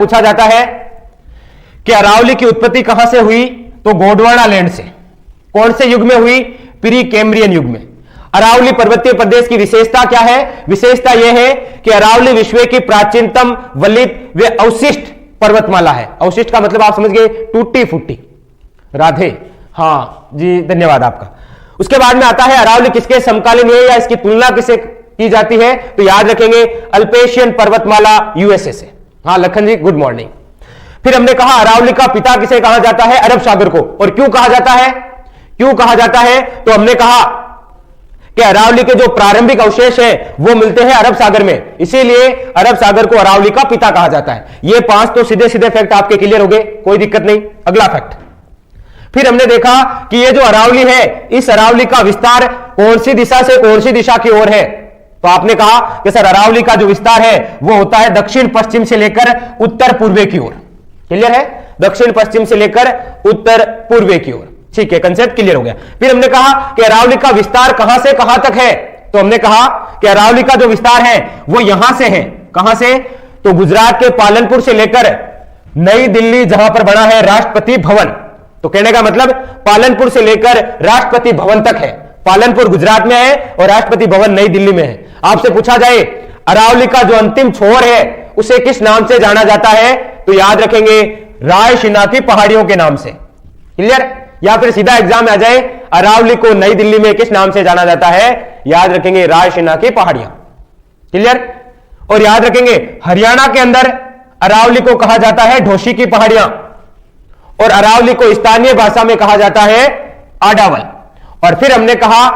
पूछा जाता है कि अरावली की उत्पत्ति कहां से हुई, तो गोंडवाना लैंड से। कौन से युग में हुई? प्री कैम्ब्रियन युग में। अरावली पर्वतीय प्रदेश की विशेषता क्या है? विशेषता यह है कि अरावली विश्व की प्राचीनतम वलित व अवशिष्ट पर्वतमाला है। अवशिष्ट का मतलब आप समझ गए, टूटी फूटी। राधे, हां जी, धन्यवाद आपका। उसके बाद में आता है अरावली किसके समकालीन है या इसकी तुलना किससे की जाती है, तो याद रखेंगे अल्पेशियन पर्वतमाला यूएसए से। हाँ लखन जी, गुड मॉर्निंग। फिर हमने कहा अरावली का पिता किसे कहा जाता है? अरब सागर को। और क्यों कहा जाता है? क्यों कहा जाता है? तो हमने कहा कि अरावली के जो प्रारंभिक अवशेष है वो मिलते हैं अरब सागर में, इसीलिए अरब सागर को अरावली का पिता कहा जाता है। ये 5 तो सीधे सीधे फैक्ट आपके क्लियर हो गए, कोई दिक्कत नहीं। अगला फैक्ट, फिर हमने देखा कि ये जो अरावली है, इस अरावली का विस्तार कौन सी दिशा से कौन सी दिशा की ओर है? तो आपने कहा कि सर अरावली का जो विस्तार है वो होता है दक्षिण पश्चिम से लेकर उत्तर पूर्व की ओर। क्लियर है? दक्षिण पश्चिम से लेकर उत्तर पूर्व की ओर। ठीक है, कंसेप्ट क्लियर हो गया। फिर हमने कहा कि अरावली का विस्तार कहां से कहां तक है, तो हमने कहा कि अरावली का जो विस्तार है वो यहां से है। कहां से? तो गुजरात के पालनपुर से लेकर नई दिल्ली जहां पर बना है राष्ट्रपति भवन। तो कहने का मतलब पालनपुर से लेकर राष्ट्रपति भवन तक है। पालनपुर गुजरात में है और राष्ट्रपति भवन नई दिल्ली में है। आपसे पूछा जाए अरावली का जो अंतिम छोर है उसे किस नाम से जाना जाता है, तो याद रखेंगे रायसीना की पहाड़ियों के नाम से। क्लियर? या फिर सीधा एग्जाम में आ जाए अरावली को नई दिल्ली में किस नाम से जाना जाता है, याद रखेंगे रायसीना की पहाड़ियां। क्लियर? और याद रखेंगे हरियाणा के अंदर अरावली को कहा जाता है ढोशी की पहाड़ियां, और अरावली को स्थानीय भाषा में कहा जाता है आडावल। और फिर हमने कहा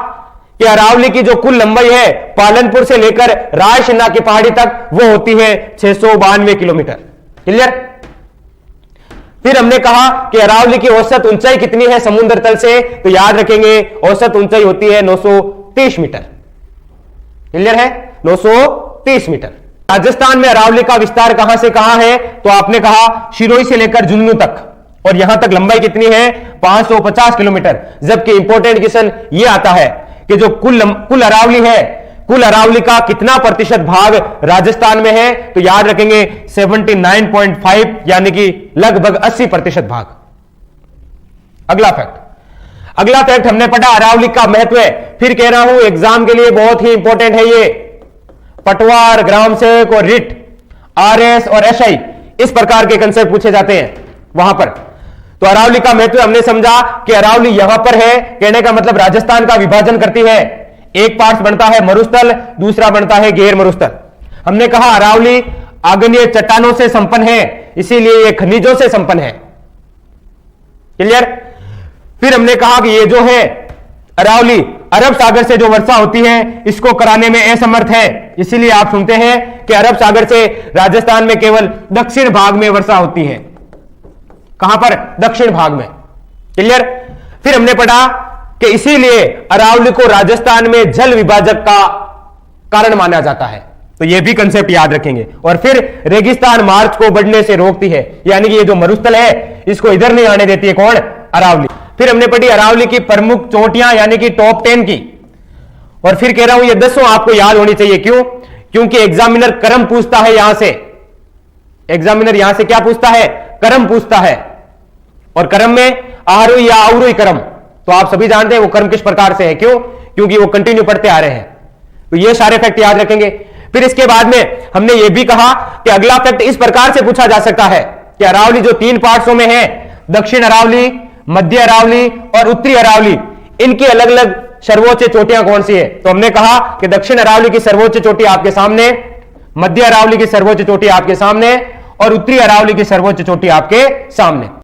कि अरावली की जो कुल लंबाई है पालनपुर से लेकर रायसीना की पहाड़ी तक वो होती है 692 किलोमीटर। क्लियर? फिर हमने कहा कि अरावली की औसत ऊंचाई कितनी है समुद्र तल से, तो याद रखेंगे औसत ऊंचाई होती है 930 मीटर। क्लियर है? 930 मीटर। राजस्थान में अरावली का विस्तार कहां से कहां है, तो आपने कहा शिरोई से लेकर झुंझुनू तक, और यहां तक लंबाई कितनी है? 550 किलोमीटर। जबकि इंपॉर्टेंट क्वेश्चन यह आता है कि जो कुल अरावली है, कुल अरावली का कितना प्रतिशत भाग राजस्थान में है, तो याद रखेंगे 79.5 यानी कि लगभग 80% भाग। अगला फैक्ट हमने पढ़ा अरावली का महत्व है। फिर कह रहा हूं एग्जाम के लिए बहुत ही इंपॉर्टेंट है ये। पटवार, ग्राम सेवक और रिट, आरएस और एसआई, इस प्रकार के कंसेप्ट पूछे जाते हैं वहां पर। तो अरावली का महत्व हमने समझा कि अरावली यहां पर है, कहने का मतलब राजस्थान का विभाजन करती है। एक पार्ट बनता है मरुस्थल, दूसरा बनता है गैर मरुस्थल। हमने कहा अरावली आग्नेय चट्टानों से संपन्न है, इसीलिए यह खनिजों से संपन्न है। क्लियर? फिर हमने कहा कि ये जो है अरावली अरब सागर से जो वर्षा होती है इसको कराने में असमर्थ है, इसीलिए आप सुनते हैं कि अरब सागर से राजस्थान में केवल दक्षिण भाग में वर्षा होती है। कहां पर? दक्षिण भाग में। क्लियर? फिर हमने पढ़ा कि इसीलिए अरावली को राजस्थान में जल विभाजक का कारण माना जाता है। तो यह भी कंसेप्ट याद रखेंगे। और फिर रेगिस्तान मार्च को बढ़ने से रोकती है, यानी कि ये जो मरुस्थल है इसको इधर नहीं आने देती है। कौन? अरावली। फिर हमने पढ़ी अरावली की प्रमुख चोटियां यानी कि टॉप 10 की। और फिर कह रहा हूं ये 10 आपको याद होनी चाहिए। क्यों? क्योंकि एग्जामिनर क्रम पूछता है यहां से। एग्जामिनर यहां से क्या पूछता है? क्रम पूछता है। और क्रम में आरोही या अवरोही क्रम, तो आप सभी जानते हैं वो क्रम किस प्रकार से है। क्यों? क्योंकि वो कंटिन्यू पढ़ते आ रहे हैं। तो ये सारे फैक्ट याद रखेंगे। फिर इसके बाद में हमने ये भी कहा कि अगला फैक्ट इस प्रकार से पूछा जा सकता है कि अरावली जो 3 पार्ट्सों में है, दक्षिण अरावली, मध्य अरावली और उत्तरी अरावली, इनकी अलग अलग सर्वोच्च चोटियां कौन सी है? तो हमने कहा कि दक्षिण अरावली की सर्वोच्च चोटी आपके सामने, मध्य अरावली की सर्वोच्च चोटी आपके सामने और उत्तरी अरावली की सर्वोच्च चोटी आपके सामने।